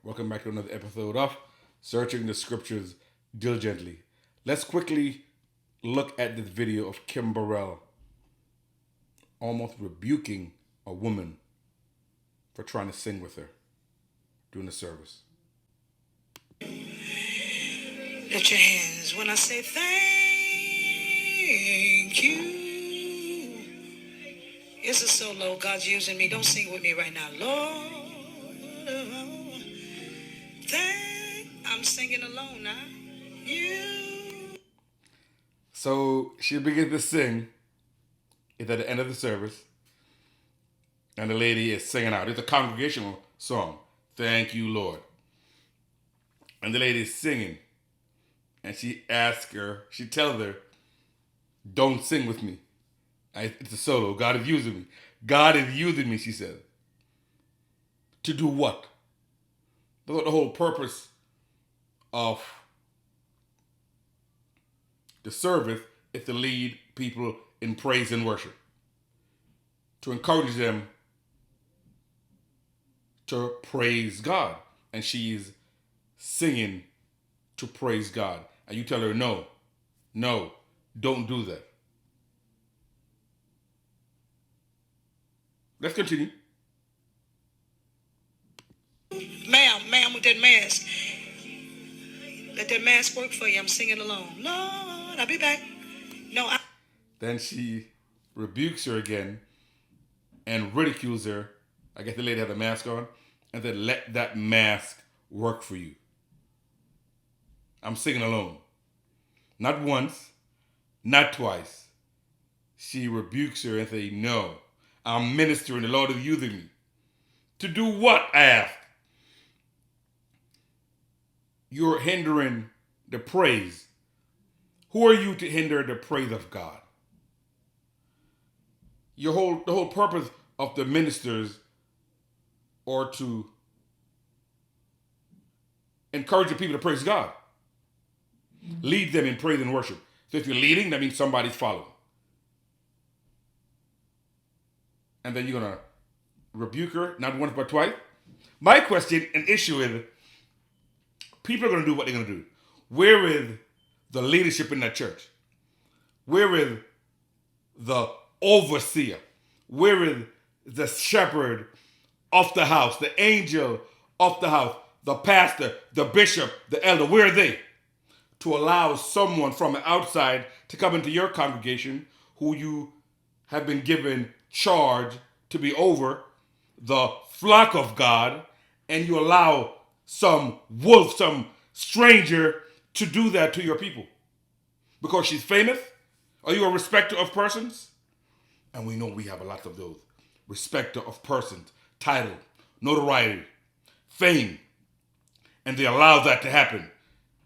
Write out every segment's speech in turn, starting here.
Welcome back to another episode of Searching the Scriptures Diligently. Let's quickly look at this video of Kim Burrell almost rebuking a woman for trying to sing with her during the service. Lift your hands when I say thank you. It's a solo. God's using me. Don't sing with me right now. Lord, I'm singing alone now. You. So she begins to sing. It's at the end of the service. And the lady is singing out. It's a congregational song. Thank you, Lord. And the lady is singing. And she tells her, don't sing with me. It's a solo. God is using me. God is using me, she said. To do what? That's what the whole purpose of the service is, to lead people in praise and worship. To encourage them to praise God. And she's singing to praise God. And you tell her, no, don't do that. Let's continue. Ma'am, with that mask. Let that mask work for you. I'm singing alone. Lord, I'll be back. Then she rebukes her again and ridicules her. I guess the lady had a mask on. And said, let that mask work for you. I'm singing alone. Not once, not twice. She rebukes her and says, no, I'm ministering. The Lord is using me. To do what, I ask? You're hindering the praise. Who are you to hinder the praise of God? The whole purpose of the ministers are to encourage the people to praise God. Lead them in praise and worship. So if you're leading, that means somebody's following. And then you're going to rebuke her, not once but twice. My question and issue is, people are going to do what they're going to do. Where is the leadership in that church? Where is the overseer? Where is the shepherd of the house, the angel of the house, the pastor, the bishop, the elder? Where are they? To allow someone from the outside to come into your congregation who you have been given charge to be over the flock of God, and you allow some wolf, some stranger to do that to your people. Because she's famous? Are you a respecter of persons? And we know we have a lot of those. Respecter of persons, title, notoriety, fame. And they allow that to happen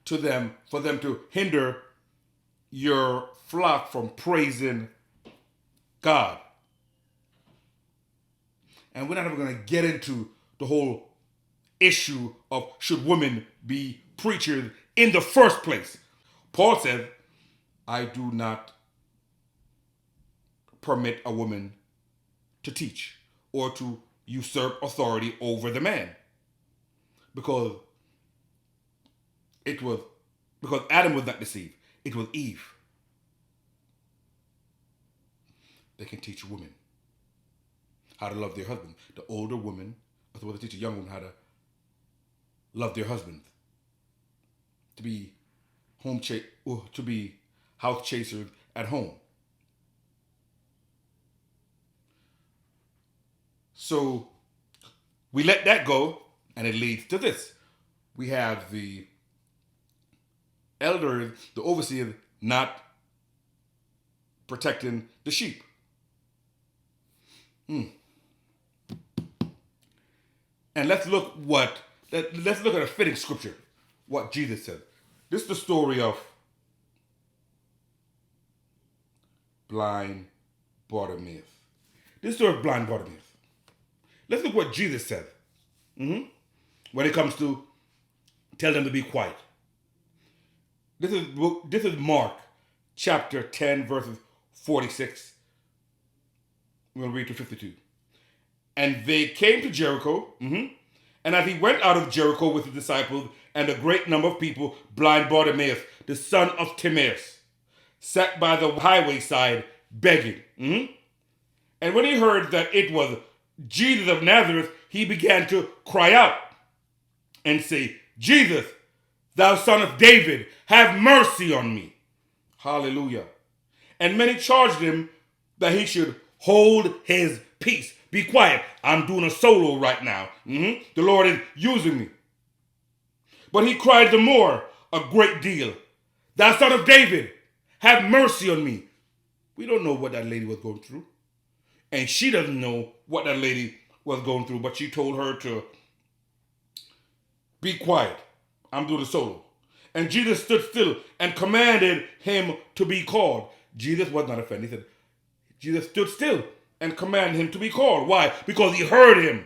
to them, for them to hinder your flock from praising God. And we're not even going to get into the whole issue of should women be preachers in the first place. Paul said, I do not permit a woman to teach or to usurp authority over the man. Because Adam was not deceived. It was Eve. They can teach women how to love their husband. The older woman is supposed to teach a young woman how to love their husband. To be house chasers at home. So we let that go, and it leads to this. We have the elders, the overseers, not protecting the sheep. And let's look at a fitting scripture, what Jesus said. This is the story of blind Bartimaeus. This story of blind Bartimaeus. Let's look what Jesus said when it comes to tell them to be quiet. This is Mark chapter 10, verses 46. We're going to read to 52. And they came to Jericho, And as he went out of Jericho with his disciples and a great number of people, blind Bartimaeus, the son of Timaeus, sat by the highway side begging. And when he heard that it was Jesus of Nazareth, he began to cry out and say, Jesus, thou son of David, have mercy on me. Hallelujah. And many charged him that he should hold his peace. Be quiet. I'm doing a solo right now. The Lord is using me. But he cried the more a great deal. Thou son of David, have mercy on me. We don't know what that lady was going through. And she doesn't know what that lady was going through, but she told her to be quiet. I'm doing a solo. And Jesus stood still and commanded him to be called. Jesus was not offended. He said, Jesus stood still and commanded him to be called. Why? Because he heard him.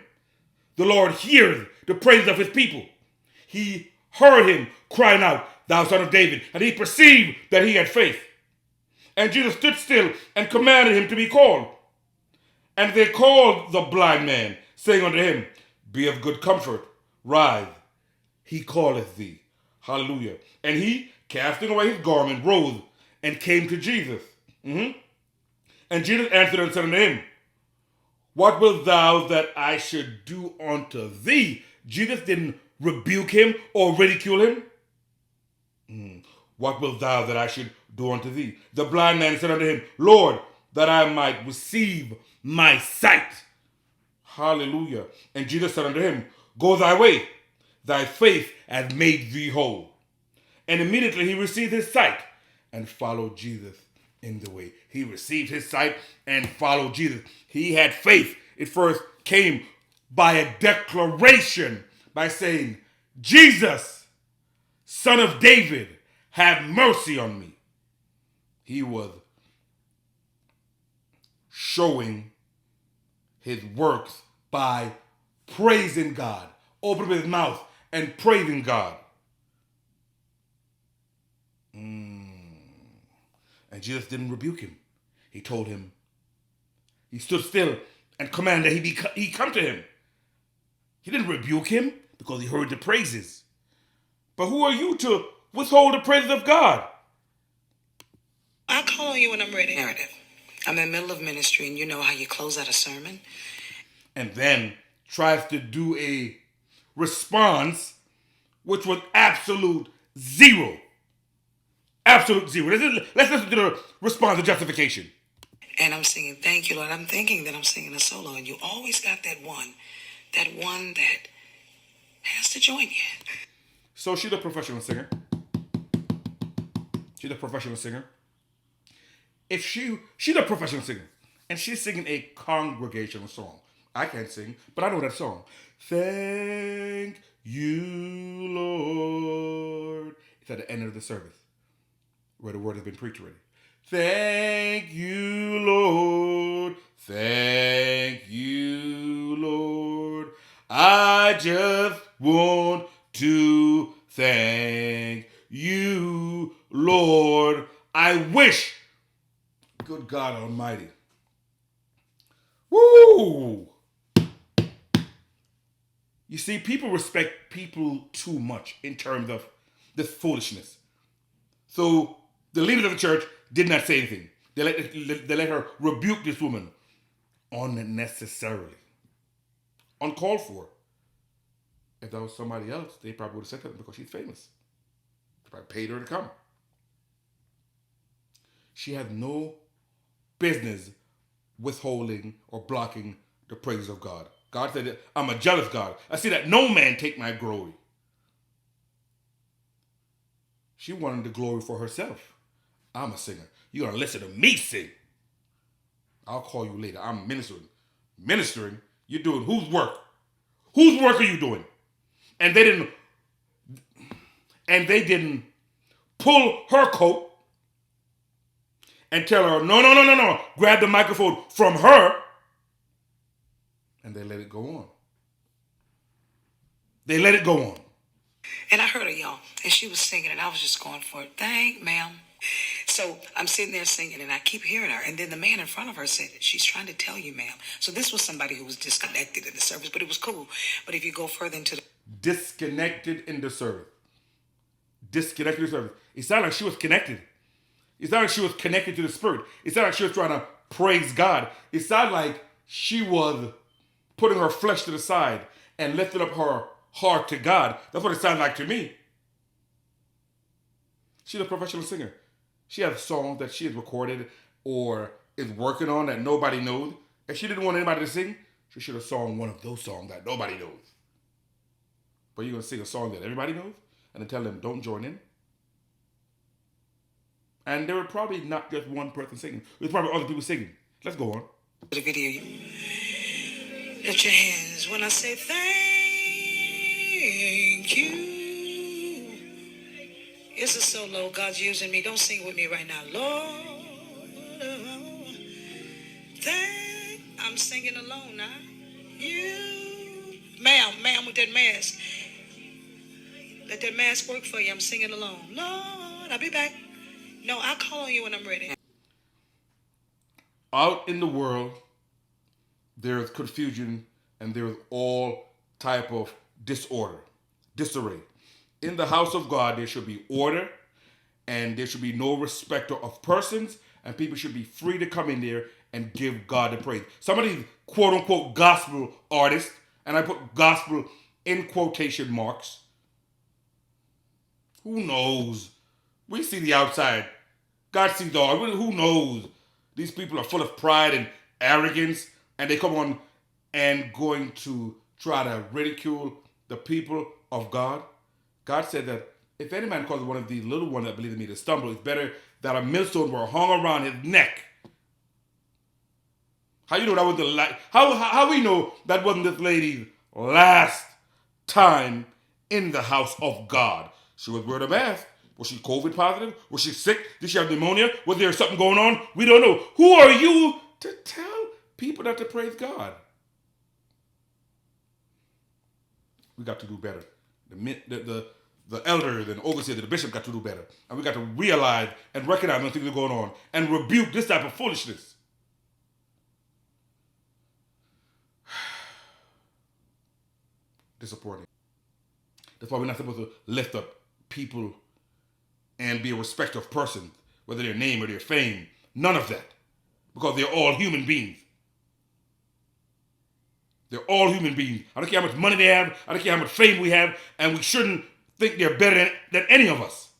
The Lord hears the praise of his people. He heard him crying out, thou son of David, and he perceived that he had faith. And Jesus stood still and commanded him to be called. And they called the blind man, saying unto him, be of good comfort, rise, he calleth thee. Hallelujah. And he, casting away his garment, rose and came to Jesus. And Jesus answered and said unto him, what wilt thou that I should do unto thee? Jesus didn't rebuke him or ridicule him. What wilt thou that I should do unto thee? The blind man said unto him, Lord, that I might receive my sight. Hallelujah. And Jesus said unto him, go thy way, thy faith hath made thee whole. And immediately he received his sight and followed Jesus in the way. He received his sight and followed Jesus. He had faith. It first came by a declaration by saying, Jesus, son of David, have mercy on me. He was showing his works by praising God. Opening his mouth and praising God. And Jesus didn't rebuke him. He told him, he stood still and commanded that he come to him. He didn't rebuke him because he heard the praises. But who are you to withhold the praises of God? I'll call on you when I'm ready. Narrative. I'm in the middle of ministry, and you know how you close out a sermon? And then tries to do a response which was absolute zero. Absolute zero. Let's listen to the response of justification. And I'm singing, thank you, Lord. I'm thinking that I'm singing a solo, and you always got that one that has to join you. So she's a professional singer. She's a professional singer. If she's a professional singer, and she's singing a congregational song. I can't sing, but I know that song. Thank you, Lord. It's at the end of the service, where the word has been preached already. Thank you, Lord. Thank you, Lord. I just want to thank you, Lord. I wish, good God Almighty. Woo! You see, people respect people too much in terms of this foolishness. So the leaders of the church did not say anything. They let her rebuke this woman unnecessarily, uncalled for. If that was somebody else, they probably would have said something because she's famous. They probably paid her to come. She had no business withholding or blocking the praises of God. God said, I'm a jealous God. I see that no man take my glory. She wanted the glory for herself. I'm a singer. You're going to listen to me sing. I'll call you later. I'm ministering. Ministering? You're doing whose work? Whose work are you doing? And they didn't pull her coat and tell her, no. Grab the microphone from her. And they let it go on. They let it go on. And I heard her, y'all. And she was singing, and I was just going for it. Thank, ma'am. So I'm sitting there singing and I keep hearing her. And then the man in front of her said, she's trying to tell you, ma'am. So this was somebody who was disconnected in the service, but it was cool. But if you go further into the Disconnected in the service. Disconnected in the service. It sounded like she was connected. It sounded like she was connected to the Spirit. It sounded like she was trying to praise God. It sounded like she was putting her flesh to the side and lifting up her heart to God. That's what it sounded like to me. She's a professional singer. She has songs that she has recorded or is working on that nobody knows. If she didn't want anybody to sing, she should have sung one of those songs that nobody knows. But you're going to sing a song that everybody knows and then tell them don't join in? And there were probably not just one person singing. There's probably other people singing. Let's go on. The video. Lift your hands when I say thank you. It's a solo. God's using me. Don't sing with me right now. Lord, I'm singing alone now. You, ma'am, with that mask. Let that mask work for you. I'm singing alone. Lord, I'll be back. No, I'll call on you when I'm ready. Out in the world, there is confusion and there is all type of disorder, disarray. In the house of God, there should be order and there should be no respecter of persons, and people should be free to come in there and give God the praise. Some of these quote-unquote gospel artists, and I put gospel in quotation marks, who knows? We see the outside. God sees all. Who knows? These people are full of pride and arrogance, and they come on and going to try to ridicule the people of God. God said that if any man causes one of these little ones that believe in me to stumble, it's better that a millstone were hung around his neck. How you know that was the last? How we know that wasn't this lady's last time in the house of God? She was wearing a mask. Was she COVID positive? Was she sick? Did she have pneumonia? Was there something going on? We don't know. Who are you to tell people not to praise God? We got to do better. The elders and overseers, the bishop got to do better. And we got to realize and recognize when things are going on and rebuke this type of foolishness. Disappointing. That's why we're not supposed to lift up people and be a respecter of persons, whether their name or their fame. None of that. Because they're all human beings. They're all human beings. I don't care how much money they have. I don't care how much fame we have. And we shouldn't think they're better than any of us.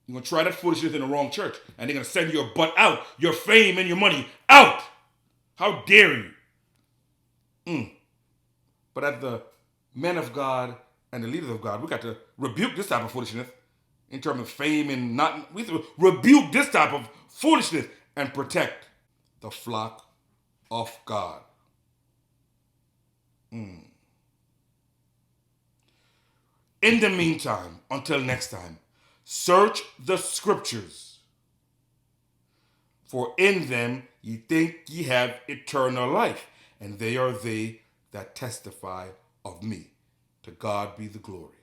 You're going to try that foolishness in the wrong church. And they're going to send your butt out. Your fame and your money out. How dare you? But as the men of God and the leaders of God, we got to rebuke this type of foolishness in terms of fame and not. We have to rebuke this type of foolishness and protect the flock of God. In the meantime, until next time, search the scriptures, for in them ye think ye have eternal life, and they are they that testify of me. To God be the glory.